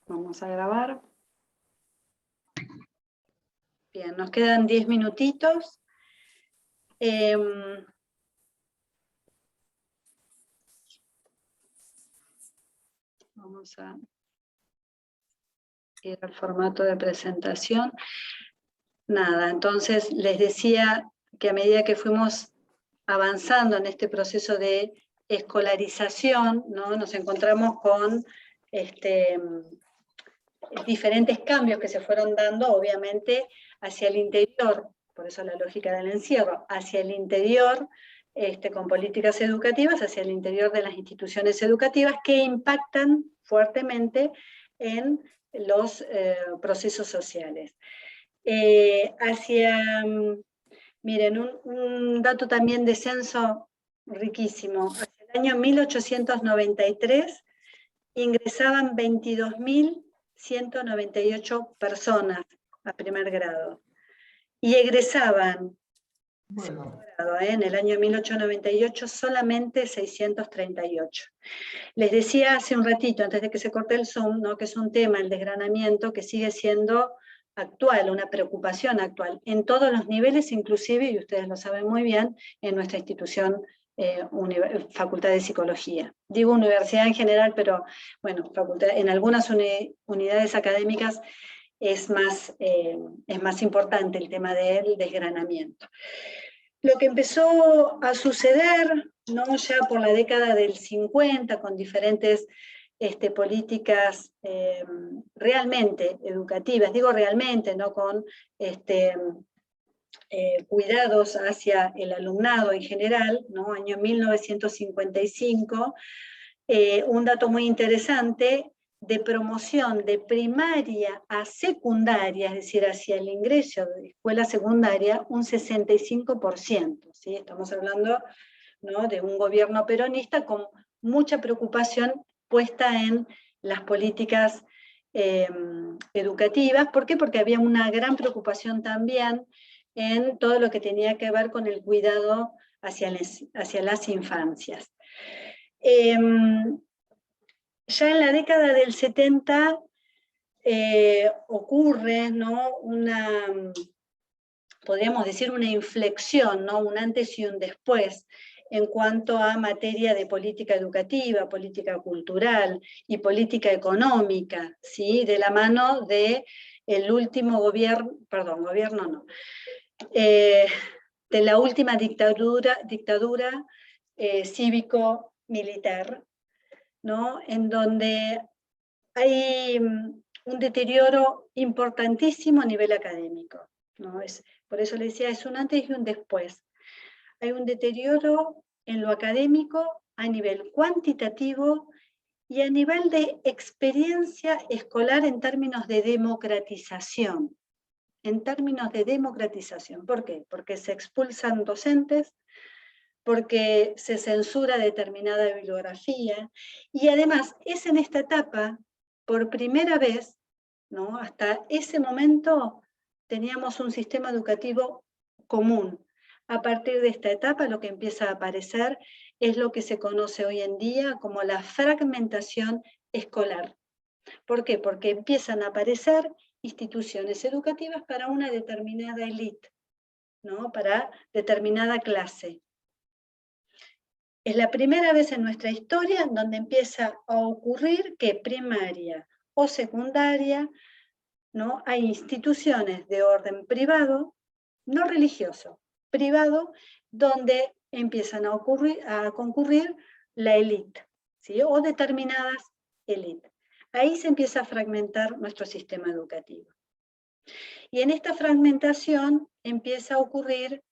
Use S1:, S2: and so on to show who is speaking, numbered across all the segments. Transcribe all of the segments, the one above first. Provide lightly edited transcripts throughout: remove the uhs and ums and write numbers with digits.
S1: Vamos a grabar. Bien, nos quedan 10 minutitos. Vamos a ir al formato de presentación. Nada, entonces les decía que a medida que fuimos avanzando en este proceso de escolarización, ¿no? Nos encontramos con diferentes cambios que se fueron dando, obviamente, hacia el interior, por eso la lógica del encierro, hacia el interior, con políticas educativas, hacia el interior de las instituciones educativas que impactan fuertemente en los procesos sociales. Miren, un dato también de censo riquísimo. Hacia el año 1893 ingresaban 22.198 personas a primer grado. Y egresaban, en el año 1898, solamente 638. Les decía hace un ratito, antes de que se corte el Zoom, ¿no?, que es un tema, el desgranamiento, que sigue siendo actual, una preocupación actual, en todos los niveles, inclusive, y ustedes lo saben muy bien, en nuestra institución Facultad de Psicología. Digo universidad en general, pero bueno, en algunas unidades académicas es más importante el tema del desgranamiento. Lo que empezó a suceder, ¿no?, ya por la década del 50, con diferentes políticas realmente educativas, digo realmente, no con cuidados hacia el alumnado en general, ¿no? Año 1955, un dato muy interesante de promoción de primaria a secundaria, es decir, hacia el ingreso de escuela secundaria, un 65%, ¿sí? Estamos hablando, ¿no?, de un gobierno peronista con mucha preocupación puesta en las políticas educativas. ¿Por qué? Porque había una gran preocupación también en todo lo que tenía que ver con el cuidado hacia las infancias. Ya en la década del 70 ocurre, ¿no?, podríamos decir una inflexión, ¿no?, un antes y un después, en cuanto a materia de política educativa, política cultural y política económica, ¿sí?, de la mano de el último de la última dictadura cívico-militar, ¿no?, en donde hay un deterioro importantísimo a nivel académico, ¿no? Por eso le decía, es un antes y un después. Hay un deterioro en lo académico a nivel cuantitativo y a nivel de experiencia escolar en términos de democratización. ¿Por qué? Porque se expulsan docentes, porque se censura determinada bibliografía, y además es en esta etapa, por primera vez, ¿no?, hasta ese momento teníamos un sistema educativo común. A partir de esta etapa lo que empieza a aparecer es lo que se conoce hoy en día como la fragmentación escolar. ¿Por qué? Porque empiezan a aparecer instituciones educativas para una determinada élite, ¿no?, para determinada clase. Es la primera vez en nuestra historia donde empieza a ocurrir que primaria o secundaria, ¿no?, hay instituciones de orden privado, no religioso, privado, donde empiezan a concurrir la élite, ¿sí?, o determinadas élites. Ahí se empieza a fragmentar nuestro sistema educativo. Y en esta fragmentación empieza a ocurrir,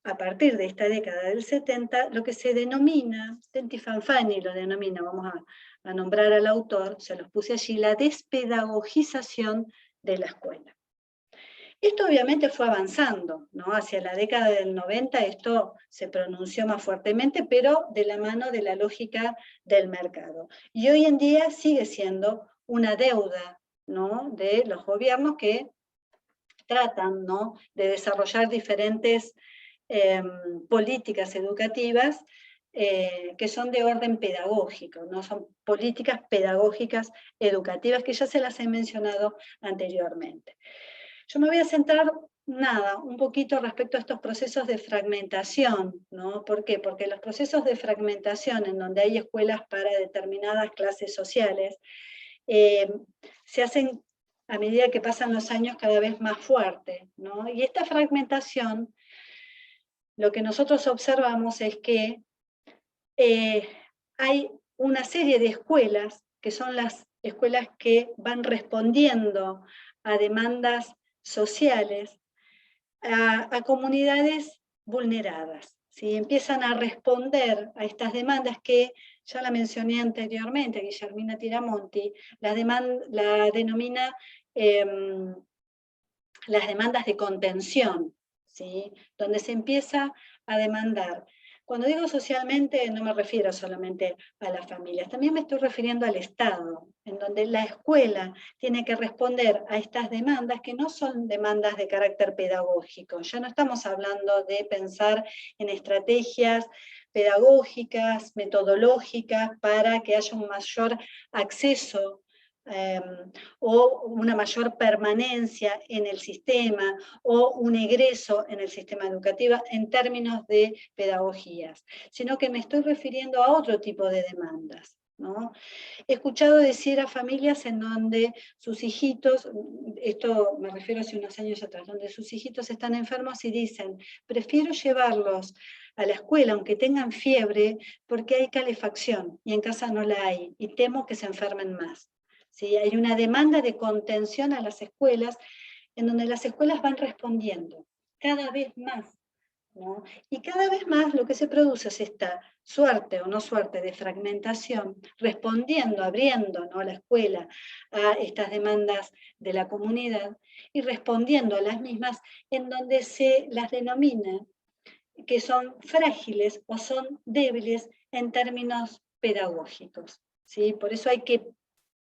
S1: a partir de esta década del 70, lo que se denomina, Tenti Fanfani lo denomina, vamos a nombrar al autor, se los puse allí, la despedagogización de la escuela. Esto obviamente fue avanzando, ¿no? Hacia la década del 90 esto se pronunció más fuertemente, pero de la mano de la lógica del mercado. Y hoy en día sigue siendo una deuda, ¿no?, de los gobiernos que tratan, ¿no?, de desarrollar diferentes políticas educativas que son de orden pedagógico, ¿no? Son políticas pedagógicas educativas que ya se las he mencionado anteriormente. Yo me voy a centrar un poquito respecto a estos procesos de fragmentación, ¿no? ¿Por qué? Porque los procesos de fragmentación en donde hay escuelas para determinadas clases sociales se hacen a medida que pasan los años cada vez más fuerte, ¿no? Y esta fragmentación, lo que nosotros observamos es que hay una serie de escuelas que son las escuelas que van respondiendo a demandas sociales, a comunidades vulneradas, ¿sí? Empiezan a responder a estas demandas que ya la mencioné anteriormente, Guillermina Tiramonti, la denomina las demandas de contención, ¿sí? Donde se empieza a demandar. Cuando digo socialmente, no me refiero solamente a las familias, también me estoy refiriendo al Estado, en donde la escuela tiene que responder a estas demandas que no son demandas de carácter pedagógico. Ya no estamos hablando de pensar en estrategias pedagógicas, metodológicas, para que haya un mayor acceso o una mayor permanencia en el sistema, o un egreso en el sistema educativo en términos de pedagogías, sino que me estoy refiriendo a otro tipo de demandas, ¿no? He escuchado decir a familias en donde sus hijitos, esto me refiero hace unos años atrás, donde sus hijitos están enfermos y dicen, prefiero llevarlos a la escuela aunque tengan fiebre porque hay calefacción y en casa no la hay y temo que se enfermen más. ¿Sí? Hay una demanda de contención a las escuelas, en donde las escuelas van respondiendo cada vez más, ¿no? Y cada vez más lo que se produce es esta suerte o no suerte de fragmentación, respondiendo, abriendo, ¿no?, la escuela a estas demandas de la comunidad y respondiendo a las mismas en donde se las denomina que son frágiles o son débiles en términos pedagógicos, ¿sí? Por eso hay que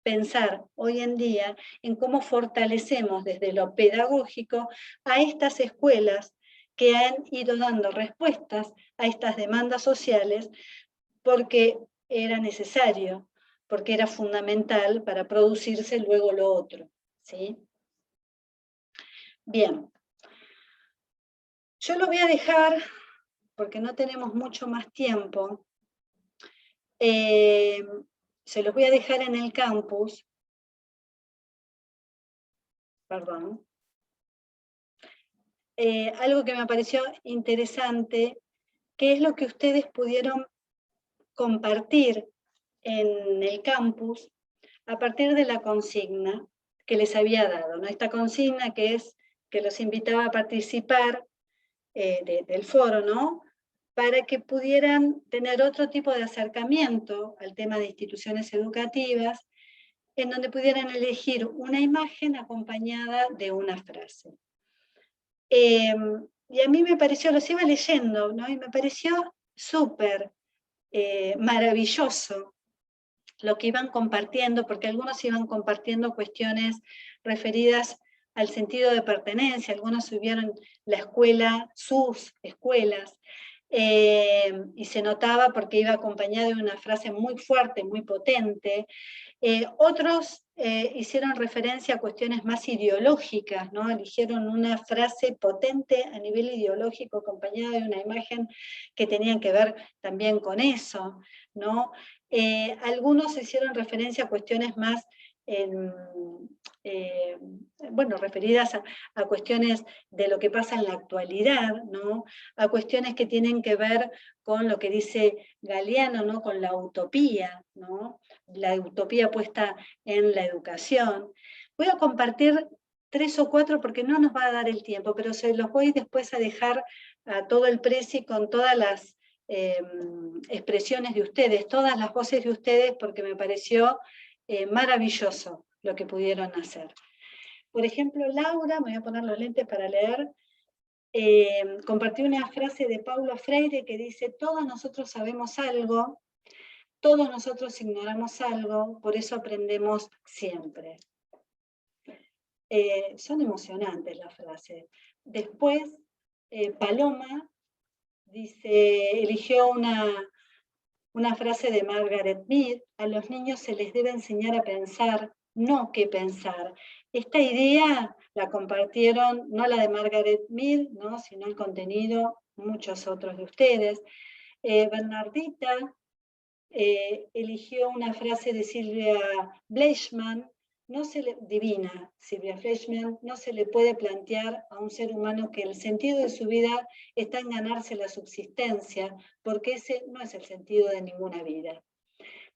S1: pensar hoy en día en cómo fortalecemos desde lo pedagógico a estas escuelas que han ido dando respuestas a estas demandas sociales porque era necesario, porque era fundamental para producirse luego lo otro, ¿sí? Bien, yo lo voy a dejar, porque no tenemos mucho más tiempo, se los voy a dejar en el campus, perdón. Algo que me pareció interesante, que es lo que ustedes pudieron compartir en el campus a partir de la consigna que les había dado, ¿no? Esta consigna que es que los invitaba a participar del foro, ¿no? Para que pudieran tener otro tipo de acercamiento al tema de instituciones educativas, en donde pudieran elegir una imagen acompañada de una frase. Y a mí me pareció, los iba leyendo, ¿no? Y me pareció súper maravilloso lo que iban compartiendo, porque algunos iban compartiendo cuestiones referidas al sentido de pertenencia, algunos subieron la escuela, sus escuelas, y se notaba porque iba acompañada de una frase muy fuerte, muy potente. Otros hicieron referencia a cuestiones más ideológicas, ¿no? Eligieron una frase potente a nivel ideológico acompañada de una imagen que tenían que ver también con eso, ¿no? Algunos hicieron referencia a cuestiones más bueno, referidas a cuestiones de lo que pasa en la actualidad, ¿no? A cuestiones que tienen que ver con lo que dice Galeano, ¿no? Con la utopía, ¿no? La utopía puesta en la educación. Voy a compartir 3 o 4 porque no nos va a dar el tiempo, pero se los voy después a dejar a todo el presi con todas las expresiones de ustedes, todas las voces de ustedes, porque me pareció maravilloso lo que pudieron hacer. Por ejemplo, Laura, me voy a poner los lentes para leer, compartió una frase de Paulo Freire que dice: todos nosotros sabemos algo, todos nosotros ignoramos algo, por eso aprendemos siempre. Son emocionantes las frases. Después, Paloma dice, eligió Una frase de Margaret Mead: a los niños se les debe enseñar a pensar, no qué pensar. Esta idea la compartieron, no la de Margaret Mead, ¿no?, sino el contenido, muchos otros de ustedes. Bernardita eligió una frase de Sylvia Fleischmann: divina Sylvia Fleischmann, no se le puede plantear a un ser humano que el sentido de su vida está en ganarse la subsistencia, porque ese no es el sentido de ninguna vida.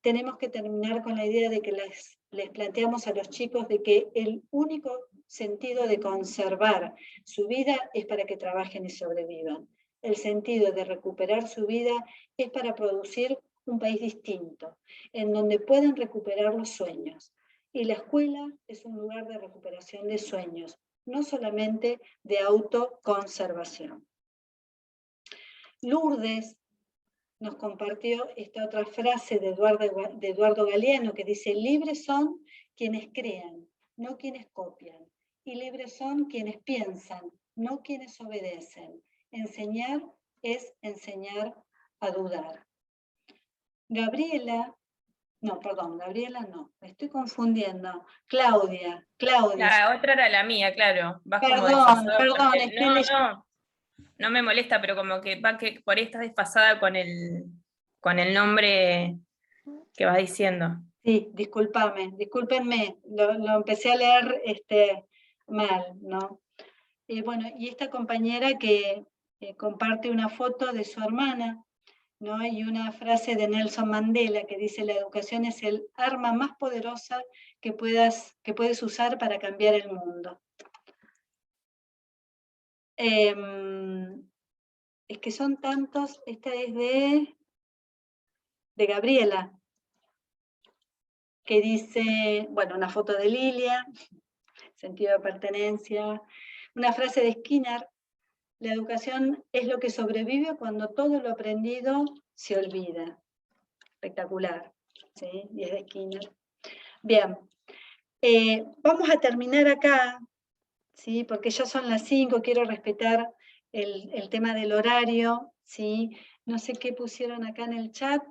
S1: Tenemos que terminar con la idea de que les planteamos a los chicos de que el único sentido de conservar su vida es para que trabajen y sobrevivan. El sentido de recuperar su vida es para producir un país distinto, en donde puedan recuperar los sueños. Y la escuela es un lugar de recuperación de sueños, no solamente de autoconservación. Lourdes nos compartió esta otra frase de Eduardo Galeano, que dice: libres son quienes crean, no quienes copian. Y libres son quienes piensan, no quienes obedecen. Enseñar es enseñar a dudar. Gabriela no, me estoy confundiendo. Claudia.
S2: La otra era la mía, claro. Vas como
S1: Perdón,
S2: desfasada. No me molesta, pero como que va que por ahí estás desfasada con el nombre que vas diciendo.
S1: Sí, discúlpenme, lo empecé a leer mal, ¿no? Bueno, y esta compañera que comparte una foto de su hermana, ¿no? Y una frase de Nelson Mandela que dice: la educación es el arma más poderosa que puedes usar para cambiar el mundo. Es que son tantos. Esta es de Gabriela, que dice, bueno, una foto de Lilia, sentido de pertenencia. Una frase de Skinner: la educación es lo que sobrevive cuando todo lo aprendido se olvida. Espectacular, ¿sí? Y es de Skinner. Bien, vamos a terminar acá, ¿sí? Porque ya son las 5, quiero respetar el tema del horario, ¿sí? No sé qué pusieron acá en el chat.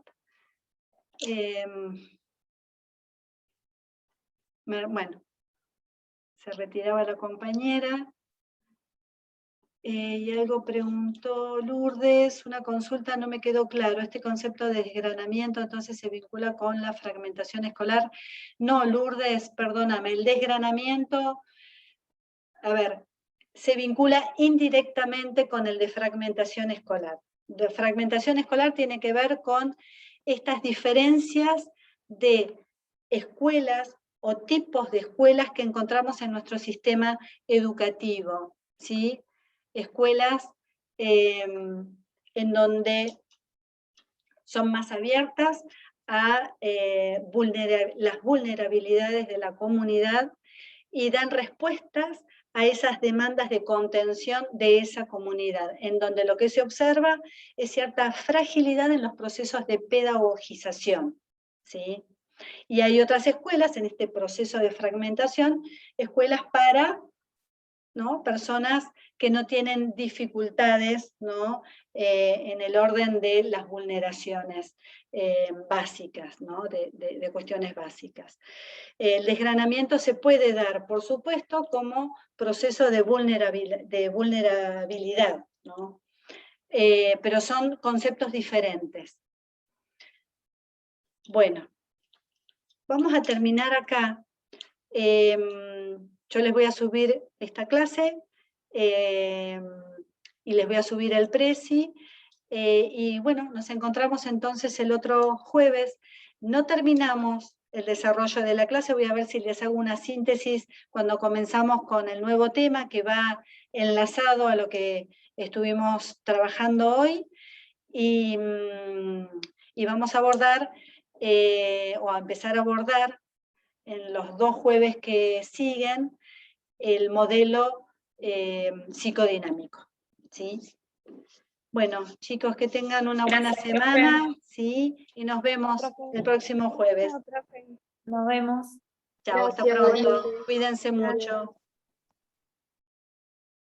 S1: Bueno, se retiraba la compañera. Y algo preguntó Lourdes, una consulta, no me quedó claro, este concepto de desgranamiento entonces se vincula con la fragmentación escolar. No, Lourdes, perdóname, el desgranamiento, a ver, se vincula indirectamente con el de fragmentación escolar. De fragmentación escolar tiene que ver con estas diferencias de escuelas o tipos de escuelas que encontramos en nuestro sistema educativo, ¿sí? Escuelas en donde son más abiertas a las vulnerabilidades de la comunidad y dan respuestas a esas demandas de contención de esa comunidad, en donde lo que se observa es cierta fragilidad en los procesos de pedagogización, ¿sí? Y hay otras escuelas en este proceso de fragmentación, escuelas para, ¿no?, personas que no tienen dificultades, ¿no?, en el orden de las vulneraciones básicas, ¿no?, de cuestiones básicas. El desgranamiento se puede dar, por supuesto, como proceso de vulnerabilidad, ¿no? Pero son conceptos diferentes. Bueno, vamos a terminar acá. Yo les voy a subir esta clase y les voy a subir el presi. Y bueno, nos encontramos entonces el otro jueves. No terminamos el desarrollo de la clase, voy a ver si les hago una síntesis cuando comenzamos con el nuevo tema que va enlazado a lo que estuvimos trabajando hoy. Y vamos a abordar, o a empezar a abordar, en los 2 jueves que siguen, el modelo psicodinámico, ¿sí? Bueno, chicos, que tengan una buena semana, ¿sí? Y nos vemos el próximo jueves.
S3: Nos vemos.
S1: Chao, hasta pronto. Cuídense mucho.